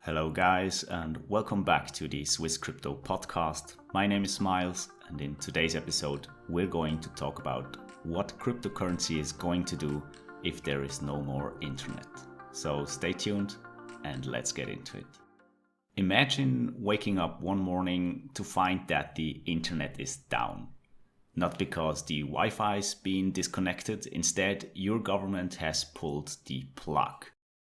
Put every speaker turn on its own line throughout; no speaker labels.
Hello guys, and welcome back to the Swiss Crypto Podcast. My name is Miles, and in today's episode we're going to talk about what cryptocurrency is going to do if there is no more internet. So stay tuned and let's get into it. Imagine waking up one morning to find that the internet is down. Not because the Wi-Fi's been disconnected, instead your government has pulled the plug.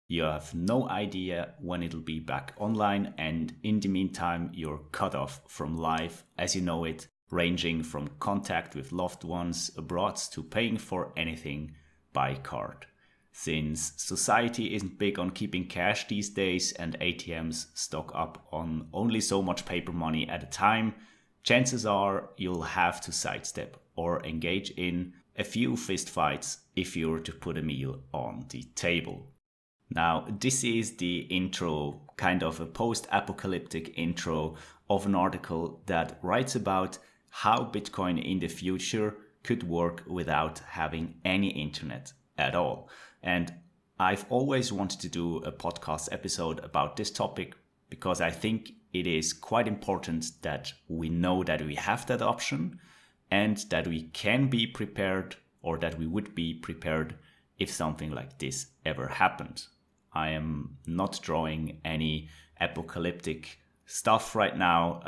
You have no idea when it'll be back online, and in the meantime you're cut off from life as you know it, ranging from contact with loved ones abroad to paying for anything by card. Since society isn't big on keeping cash these days and ATMs stock up on only so much paper money at a time, chances are you'll have to sidestep or engage in a few fistfights if you're to put a meal on the table. Now, this is the intro, kind of a post-apocalyptic intro of an article that writes about how Bitcoin in the future could work without having any internet at all. And I've always wanted to do a podcast episode about this topic because I think it is quite important that we know that we have that option and that we can be prepared, or that we would be prepared if something like this ever happened. I am not drawing any apocalyptic stuff right now.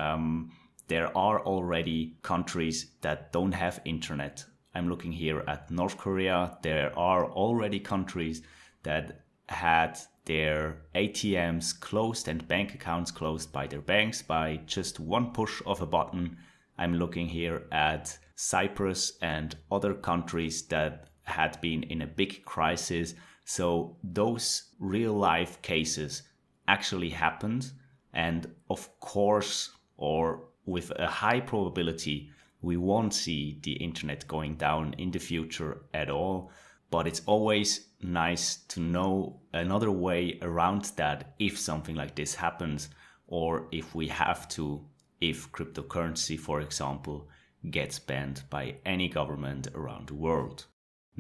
There are already countries that don't have internet. I'm looking here at North Korea. There are already countries that had their ATMs closed and bank accounts closed by their banks by just one push of a button. I'm looking here at Cyprus and other countries that had been in a big crisis. So those real life cases actually happened, and of course, or with a high probability, we won't see the internet going down in the future at all. But it's always nice to know another way around that if something like this happens, or if we have to, if cryptocurrency, for example, gets banned by any government around the world.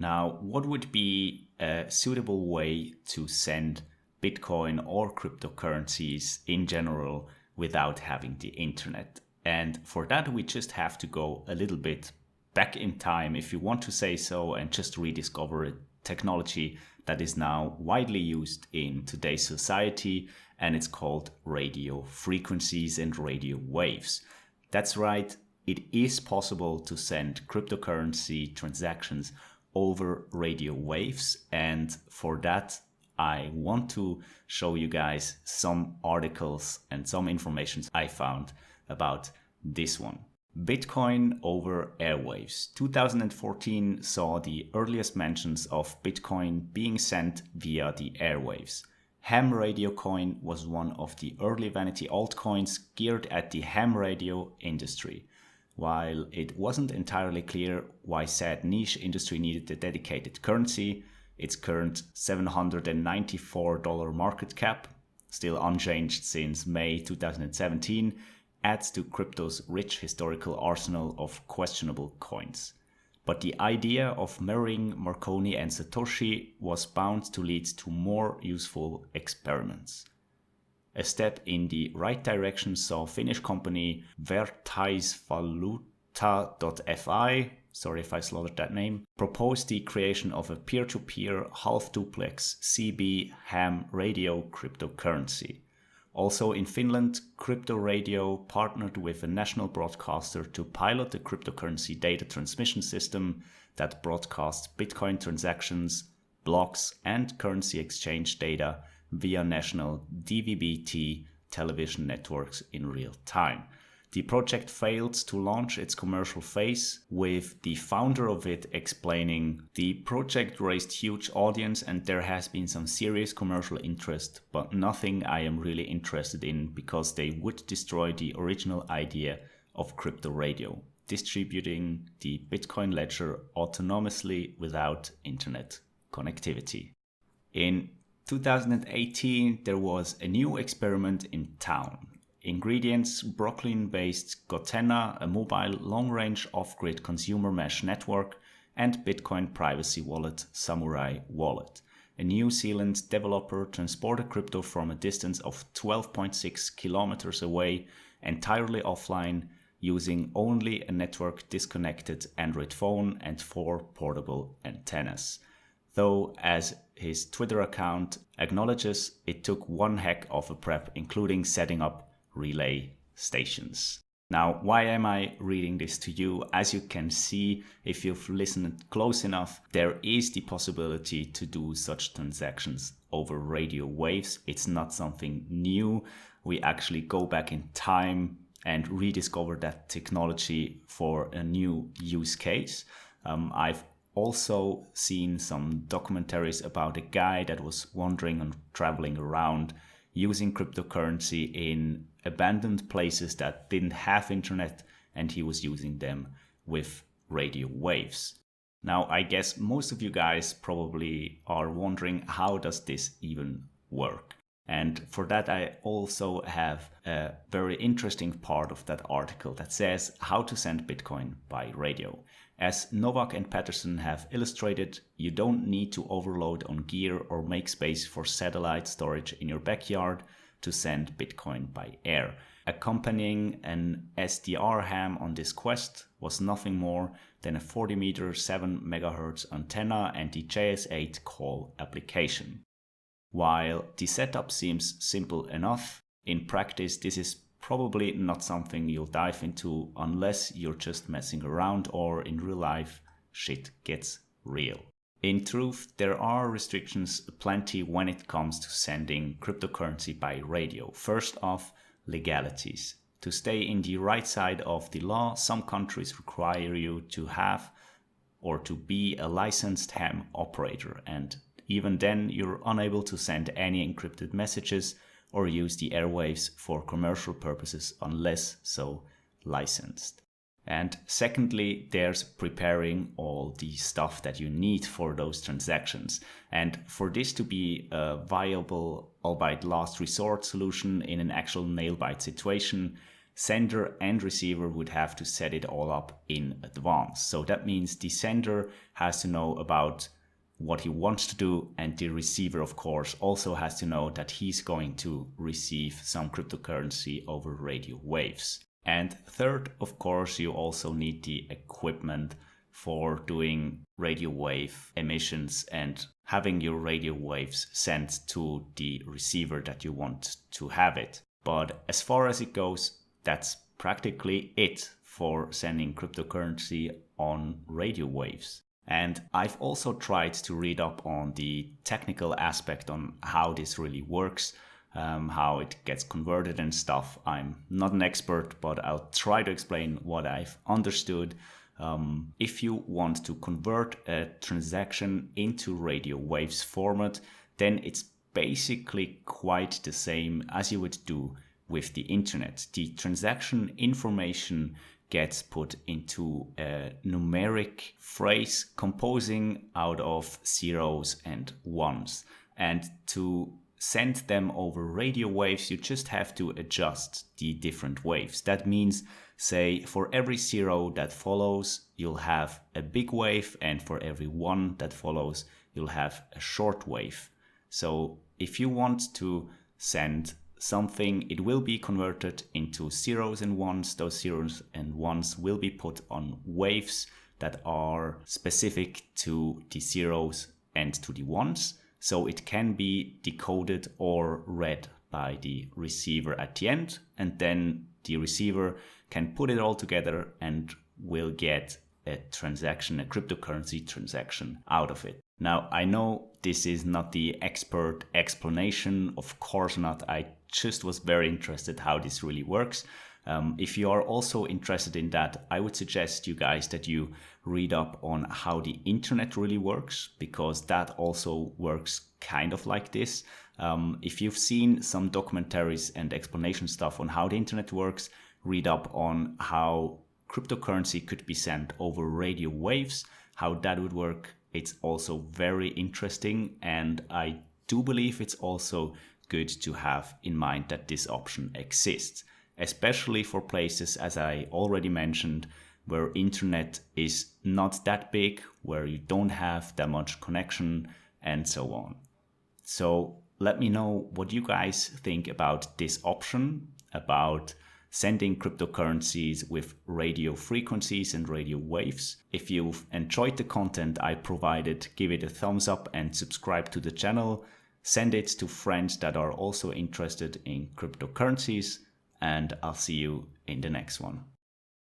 Now, what would be a suitable way to send Bitcoin or cryptocurrencies in general without having the internet? And for that, we just have to go a little bit back in time, if you want to say so, and just rediscover a technology that is now widely used in today's society, and it's called radio frequencies and radio waves. That's right, it is possible to send cryptocurrency transactions over radio waves, and for that I want to show you guys some articles and some information I found about this one. Bitcoin over airwaves. 2014 saw the earliest mentions of Bitcoin being sent via the airwaves. Ham radio coin was one of the early vanity altcoins geared at the ham radio industry. While it wasn't entirely clear why said niche industry needed a dedicated currency, its current $794 market cap, still unchanged since May 2017, adds to crypto's rich historical arsenal of questionable coins. But the idea of mirroring Marconi and Satoshi was bound to lead to more useful experiments. A step in the right direction saw Finnish company Vertaisvaluutta.fi, sorry if I slaughtered that name, propose the creation of a peer-to-peer half-duplex CB ham radio cryptocurrency. Also in Finland, Crypto Radio partnered with a national broadcaster to pilot a cryptocurrency data transmission system that broadcasts Bitcoin transactions, blocks, and currency exchange data via national DVB-T television networks in real time. The project failed to launch its commercial phase, with the founder of it explaining, "The project raised huge audience and there has been some serious commercial interest, but nothing I am really interested in because they would destroy the original idea of crypto radio, distributing the Bitcoin ledger autonomously without internet connectivity." In 2018, there was a new experiment in town. Ingredients: Brooklyn-based Gotenna, a mobile long-range off-grid consumer mesh network, and Bitcoin privacy wallet Samurai Wallet. a New Zealand developer transported crypto from a distance of 12.6 kilometers away, entirely offline, using only a network disconnected Android phone and 4 portable antennas. Though, as his Twitter account acknowledges, it took one heck of a prep, including setting up relay stations. Now, why am I reading this to you? As you can see, if you've listened close enough, there is the possibility to do such transactions over radio waves. It's not something new. We actually go back in time and rediscover that technology for a new use case. I've also seen some documentaries about a guy that was wandering and traveling around using cryptocurrency in abandoned places that didn't have internet, and he was using them with radio waves. Now, I guess most of you guys probably are wondering, how does this even work? And for that, I also have a very interesting part of that article that says how to send Bitcoin by radio. As Novak and Patterson have illustrated, you don't need to overload on gear or make space for satellite storage in your backyard to send Bitcoin by air. Accompanying an SDR ham on this quest was nothing more than a 40-meter 7 MHz antenna and the JS8 call application. While the setup seems simple enough, in practice this is probably not something you'll dive into unless you're just messing around or in real life shit gets real. In truth, there are restrictions plenty when it comes to sending cryptocurrency by radio. First off, legalities. To stay in the right side of the law, some countries require you to have or to be a licensed ham operator, and even then you're unable to send any encrypted messages or use the airwaves for commercial purposes unless so licensed. And secondly, there's preparing all the stuff that you need for those transactions. And for this to be a viable, albeit last resort solution in an actual nail-bite situation, sender and receiver would have to set it all up in advance. So that means the sender has to know about what he wants to do, and the receiver, of course, also has to know that he's going to receive some cryptocurrency over radio waves. And third, of course, you also need the equipment for doing radio wave emissions and having your radio waves sent to the receiver that you want to have it. But as far as it goes, that's practically it for sending cryptocurrency on radio waves. And I've also tried to read up on the technical aspect on how this really works, how it gets converted and stuff. I'm not an expert, but I'll try to explain what I've understood. If you want to convert a transaction into radio waves format, then it's basically quite the same as you would do with the internet. The transaction information gets put into a numeric phrase composing out of zeros and ones. And to send them over radio waves, you just have to adjust the different waves. That means, say, for every zero that follows, you'll have a big wave, and for every one that follows, you'll have a short wave. So if you want to send something, it will be converted into zeros and ones. Those zeros and ones will be put on waves that are specific to the zeros and to the ones. So it can be decoded or read by the receiver at the end, and then the receiver can put it all together and will get a transaction, a cryptocurrency transaction out of it. Now, I know this is not the expert explanation, of course not. I just was very interested how this really works. If you are also interested in that, I would suggest you guys that you read up on how the internet really works, because that also works kind of like this. If you've seen some documentaries and explanation stuff on how the internet works, read up on how cryptocurrency could be sent over radio waves, how that would work. It's also very interesting, and I do believe it's also good to have in mind that this option exists, especially for places, as I already mentioned, where internet is not that big, where you don't have that much connection, and so on. So let me know what you guys think about this option, about sending cryptocurrencies with radio frequencies and radio waves. If you've enjoyed the content I provided, give it a thumbs up and subscribe to the channel. Send it to friends that are also interested in cryptocurrencies, and I'll see you in the next one.